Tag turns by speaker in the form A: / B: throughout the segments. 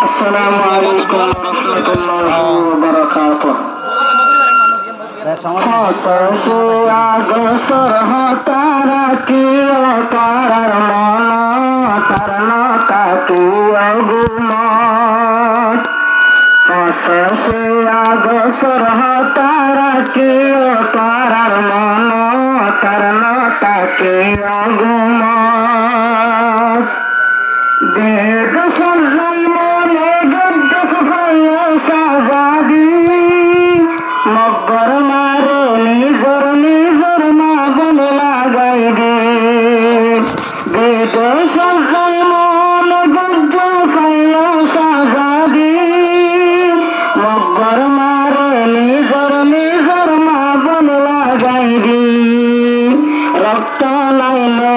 A: আসসালামু আলাইকুম ওয়া রাহমাতুল্লাহি ওয়া বারাকাতুহু। আগসর তারা কি তারার মন তারা তাকি অগুমত অশে আগসর তারা কি তারার মন তারা তাকি অগুমত বেদ সজ্জাই মনে গদ্য সফাইয়া সাজাদি মব্বর মারে নিজর নিজর মা বলে লাগাই দে বেদ সজ্জাই মনে গদ্য সফাইয়া সাজাদি মব্বর মারে নিজর নিজর মা বলে লাগাই দে রক্ত নাইলে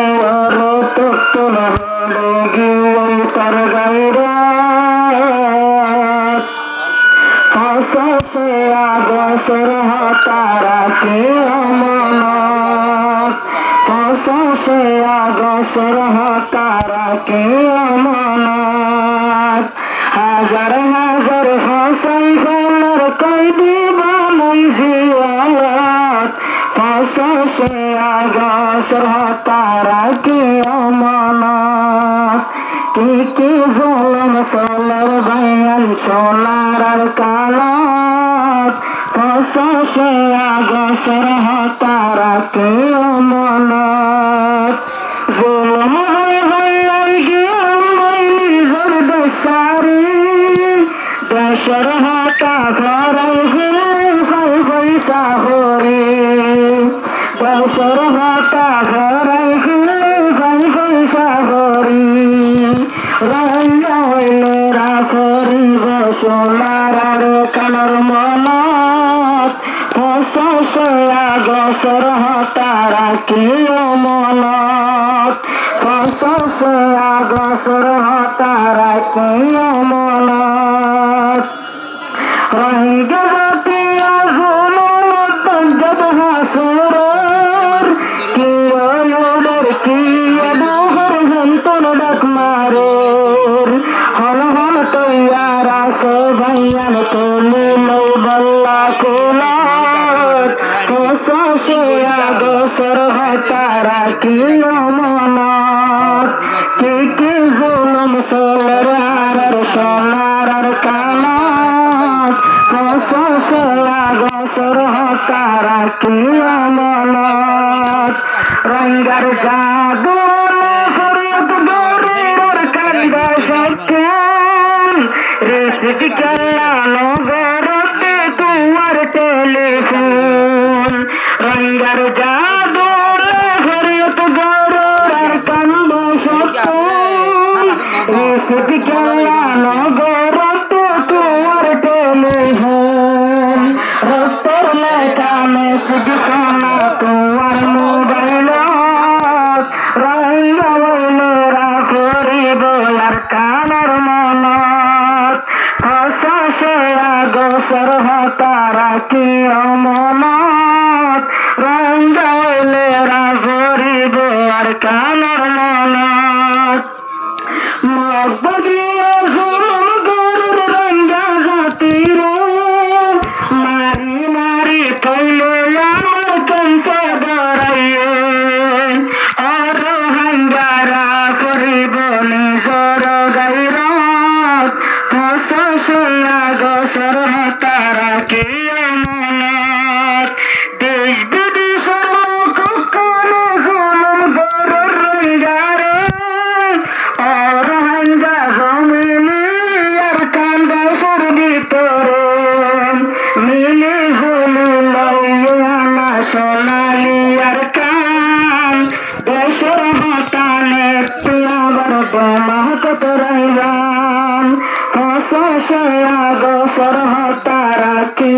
A: রক্ত তোলা তার গাইরা ফসে আগসর তারা কে মনস ফসে আগসর তারা কে মনস হাজার হাজার ফসাই ফেলার কইদি বানাই জিয়ালাস ফসে আগসর তারা কে মনস কি জলম সোলার ভাইয়ান সোলার আর কালাস ফসে আগসর তারা কে মনস জলম ভাইয়ান গিয়াম নিজর দেশারি দেশের হাতা ঘরাই ফাই পয়সা হরে দেশের হাতা ঘরাই ফাই পয়সা হরে রঙ্গা হইলে রাখরিব সোনার আর কালার মনস ফসে আগসর তারা কি মনস ফসে আগসর তারা কি মনস রঙ্গে জাতি আগুন জব হাসুর কি ওদের কি আবহর ঘন্তন ডাক মারে হল হল তৈয়ার আসে ভাইয়ান তুমি লই বল্লা কুলার ফসে আগসর তারা কি মনস কি জুলুম সোলার আর সোনার আর কালাস ফসে আগসর তারা কি মনস রঙ্গার জাদু ফরিয়াদ গরির কান্দা সকেন রেসিপি কালানো গরতে তোমার টেলিফোন রঙ্গার জাদু ফরিয়াদ গরির কান্দা সকেন রেসিপি কালানো গরতে তোমার টেলিফোন রস্তর লেখা মেসেজ শোনা তোমার মোবাইল রঙ্গা বইলে রাখরিব আর কানার মনস ফসে আগসর তারা কি মনস রঙ্গা বইলে রাখরিব আর কানার মনস মগদিয়ে জুলুম গরুর রঙ্গা জাতিরে মারি মারি কইলে আমার কন্তে ধরাইয়ে আর হাঙ্গারা করিব নিজর গাইরস ফসে আগসর তারা কে মনস দেশ বিদেশের লোক কোনো জুলুম গরুর রঙ্গারে আর হাঙ্গা জমিনি আর কান্দাসের ভিতরে মিলি ঝুলি লইয়া না সোনালি আর কান দেশের হাতানে আবার মাহকত রাইলাম ফসে আগসর তারা কি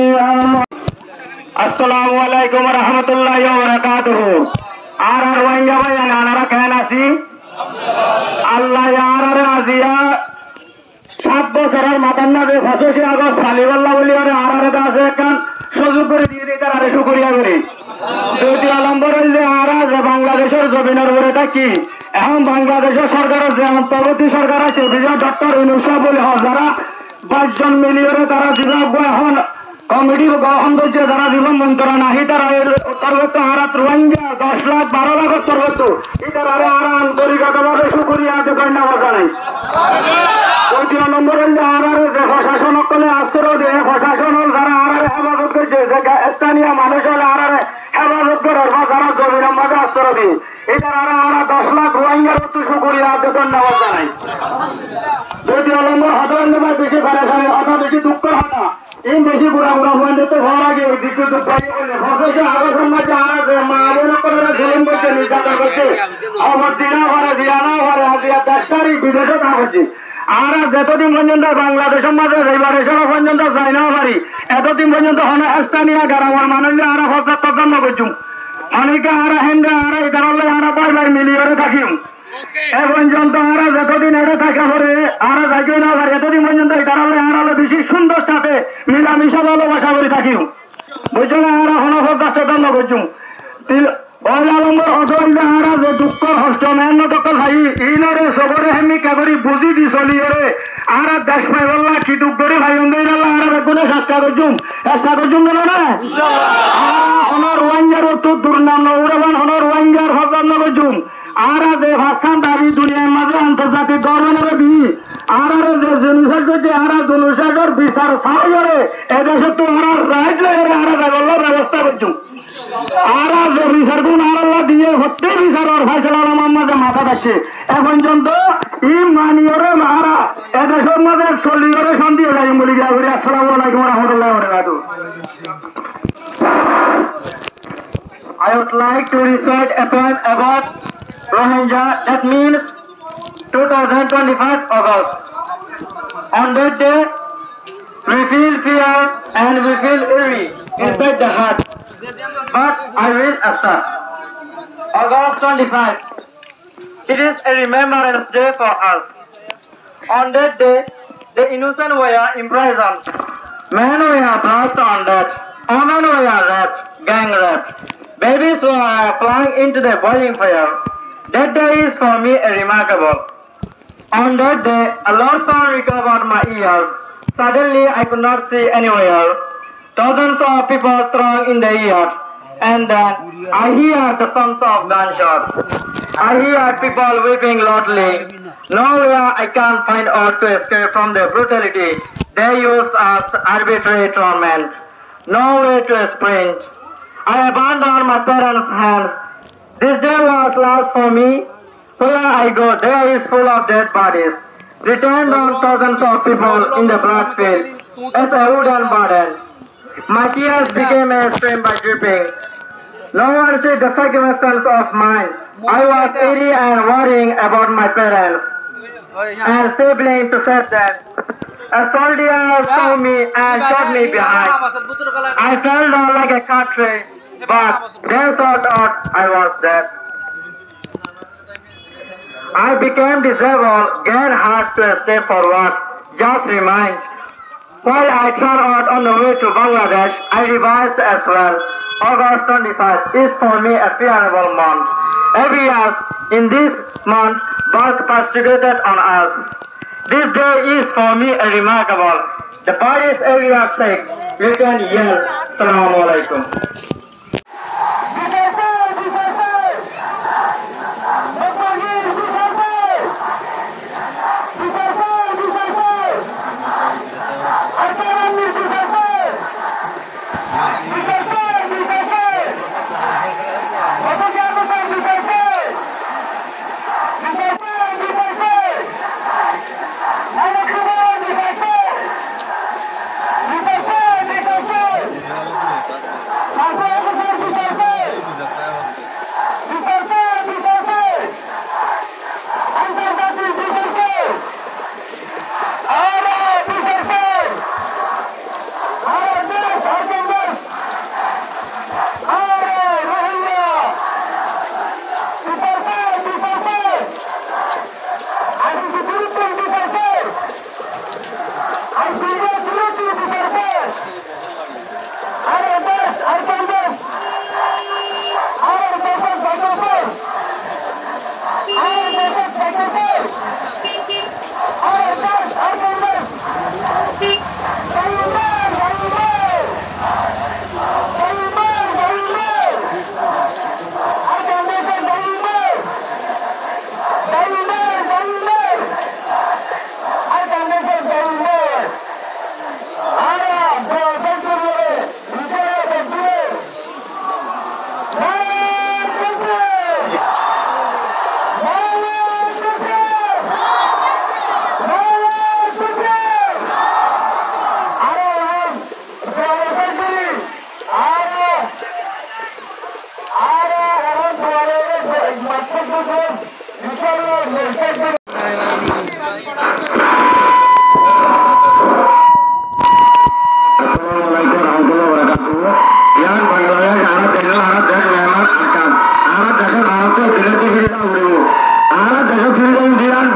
A: আসসালামু আলাইকুম ওয়া রাহমাতুল্লাহি ওয়া বারাকাতুহু। আর ওয়াঙ্গা ভাই আনারা কেন আসি আল্লাহ আর আজিয়া 7 বছরের মাথার নামে 25 আগস্ট ফালিবাল্লা বলি আর আছে একখান সুযোগ করে দিয়ে দিই তার আরে শুকরিয়া করি। দ্বিতীয় নম্বর হইলে আর বাংলাদেশের জমিনের উপরে থাকি এখন বাংলাদেশের সরকারের যে অন্তর্বর্তী সরকার আছে বিজয় ডক্টর ইউনূস বলে যারা 22 জন মিলিয়নে তারা বিভাগ এখন কমিটি গ্রহণ করছে যারা জীবন মন্ত্রণা নাহি তারা অন্তর্গত হারাত রোহিঙ্গা 10 লাখ 12 লাখ অন্তর্গত এটার আরে আর আন্তরিকতাভাবে শুকরিয়া ধন্যবাদ জানাই। 2 নম্বর হল আরারে যে প্রশাসন সকলে আশ্রয় দিয়ে প্রশাসন যারা আরারে হেফাজত করছে যে স্থানীয় মানুষ হলে আরারে হেফাজত করার বা যারা জমির মাঝে আশ্রয় দিয়ে এটার আরে আরা 10 লাখ রোহিঙ্গার একটু শুকরিয়া ধন্যবাদ জানাই। 2 নম্বর হতরঙ্গ বেশি ফেরেশানি হতা বেশি দুঃখের হতা এই বেশি বুড়া বুড়া পর্যন্ত ঘর আগে দিকে তো পাই বলে ফসল আগের মাঝে আর আছে মা বোন করে জুলুম করছে নির্যাতন করছে খবর দিনা ঘরে দিয়া না ঘরে হাজিয়া 10 তারিখ বিদেশে থাকছে আর যতদিন পর্যন্ত বাংলাদেশের মাঝে এইবার এসব পর্যন্ত যাই না পারি এতদিন পর্যন্ত হনে স্থানীয় গ্রামের মানুষ আর পর্যাপ্ত জন্ম করছুম অনেকে আর হেন্দ্রে আর এটার আর 5 মিলিয়নে থাকিম এ পর্যন্ত আর যতদিন এটা থাকা পরে আর যাইকে না পারি এতদিন পর্যন্ত এটার আর বেশি সুন্দর সাথে মিলামিশা ভালোবাসা করে থাকিম বুঝছো না আর হন পর্যাপ্ত জন্ম করছুম নম্বর হতইলে আর যে দুঃখ হষ্ট মেন টকল ভাই ইনরে সবরে হেমি কাগরি বুঝি দি চলি রে আর দেশ পাই বললা কি দুঃখ করে ভাই অঙ্গই না আর বেগুনে চেষ্টা করছুম গেল না ইনশাআল্লাহ হনর ওয়াঙ্গার তো দুর্নাম উড়াবান হনর ওয়াঙ্গার হজার না করছুম আর যে ভাষণ দাবি দুনিয়ার মাঝে আন্তর্জাতিক গভর্নরে দি আর যে জেনোসাইড করছে আর জেনোসাইডের বিচার চাই করে এদেশে তো আর রাইট লাগে আর ব্যবস্থা করছুম আর যে বিচার গুণ আর দিয়ে হতে বিচারের ফয়সালা মাঝে মাথা আসছে এ পর্যন্ত ই মানিয়রে মারা এদেশের মাঝে চলিয়রে শান্তি যাই বলি গিয়া করি। আসসালামু আলাইকুম ওয়া রাহমাতুল্লাহি ওয়া বারাকাতুহু। I would like to recite a poem about Rohingya, that means 2025 August. On that day, we feel fear and we feel eerie inside the heart. But I will start. August 25. It is a remembrance day for us. On that day, the innocent were imprisoned. Men were thrust on death. Women were raped, gang raped. Babies were flung into the boiling fire. That day is for me a remarkable. On that day, a loud sound recovered my ears. Suddenly, I could not see anywhere. Thousands of people throng in the yard. And then, I hear the sounds of gunshots. I hear people weeping loudly. Nowhere I can't find out to escape from the brutality they used as arbitrary torment. No way to sprint. I abandoned my parents' hands. This day was last for me. Where I go, there is full of dead bodies. Returned on thousands of people in the blood field as a wooden burden. My tears became a stream by dripping. No one see the circumstance of mine. I was eerie and worrying about my parents and siblings to save them. A soldier saw me and shot me behind. I fell down like a car tree, but they thought I was dead. I became disabled, gained hard to step forward, just remind. While I turned out on the way to Bangladesh, I revised as well. August 25 is for me a fearful month. Every year in this month, birth persecuted on us. This day is for me a remarkable. The body's area 6, you can yell, Assalamu alaikum.
B: Papa!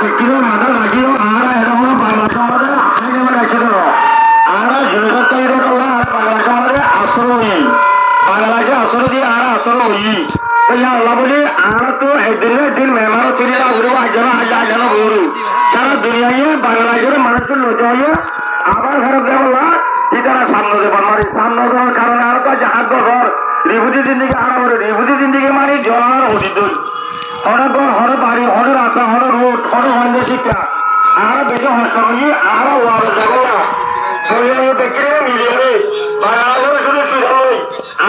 A: ব্যক্তির মাথা রাখিও আর এরকম বাংলা সমাজে আগে রাখছিল আর জনসত্তাইরে করলাম আর বাংলা সমাজে আশ্রয় বাংলাদেশে আশ্রয় দিয়ে আর আশ্রয় আল্লাহ বলি আর তো একদিন মেহমান ছিল আজানো গরু সারা দুনিয়ায় বাংলাদেশের মানুষের লোক আবার ফেরত দেওয়া ইতারা সামনে দেবার মানে সামনে দেওয়ার কারণে আর তো জাহাজ বছর রিভুতি দিন দিকে আড়া করে রিভুতি দিন দিকে মানে জলার অতীত হরে ঘর হরে বাড়ি হরে রাস্তা হরে রোড হরে হন্দ শিক্ষা আর বেশি হস্ত আর ওয়ার জাগলা দেখে মিলিয়ে বাংলাদেশের শুধু সুযোগ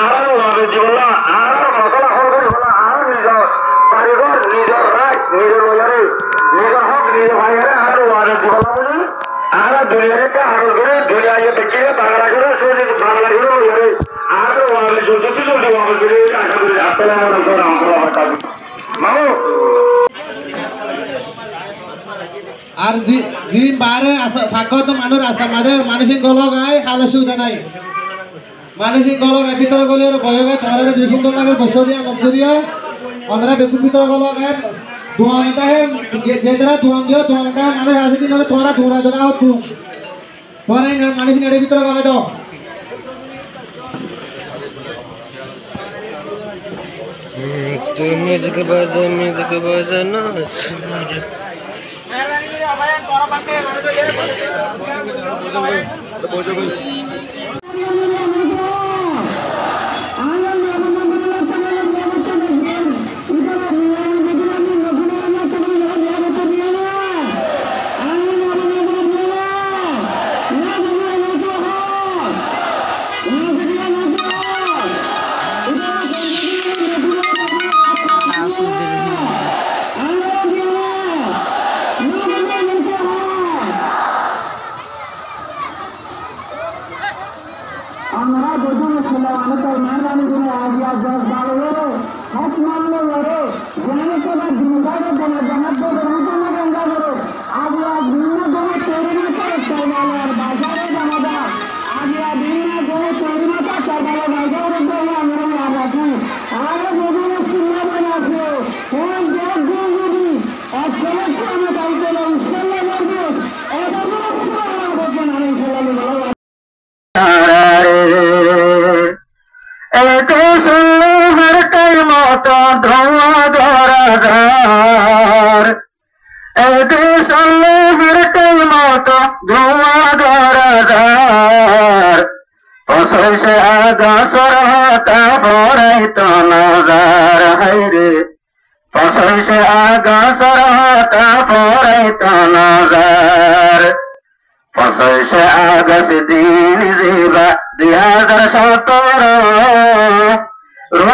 A: আর ওয়ার জীবন আর মশলা হল হলো আর নিজের বাড়িঘর নিজের রায় নিজের ওয়ারে নিজের হক নিজের ভাইয়ের আর ওয়ার জীবন বলি আর দুনিয়াকে আরো করে দুনিয়াকে দেখে বাংলাদেশের শুধু বাংলাদেশের ওয়ারে আর ওয়ার যদি যদি ওয়ার করে আশা করি আসসালামু আলাইকুম ওয়া রাহমাতুল্লাহি ওয়া বারাকাতুহু মামু
B: আর জি বারে ফাঁকত মানুষ রাস্তা মাঝে মানসিক গলক আয় খালে সুবিধা নাই মানসিক গলক আয় ভিতরে গলি আর বয় গায় তোমার বেশি সুন্দর লাগে বসে দিয়া নজরিয়া আমরা বেকুর ভিতরে গলক আয় ধোঁয়াটা যে যারা ধোঁয়া দিও ধোঁয়াটা মানুষ আছে দিন তোমরা ধোঁয়া ধরা হতো তোমার মানুষ নেড়ে ভিতরে গলায় দাও
C: म्यूजिक बजाना
A: আমরা দুজন ছিলাম আমাদের মেহরবানি করে আজিয়া 10-12 হাত মানলো করে জানে তো না জিন্দারে বলে জানাত দে রমজান গঙ্গা করে আজিয়া দিন ধরে তৈরি করে চলালো আর বাজারে জানাদা আজিয়া দিন ধরে তৈরি মতো চলালো বাজারে বলে আমরা রাখি আর দুজন সিনেমা বানাছো কোন দেখ গুলি আর চলে আমরা দাইতে না ইনশাআল্লাহ করব এটা বড় বড় না ইনশাআল্লাহ ধোঁয়া ধরা যার মতো ধোঁয়া ধরা যার পশে আগাছর হতা পড়াইত নজার হাইরে পশে আগাছর হতা পড়াইত নজার পশে আগস দিন জিবা 2017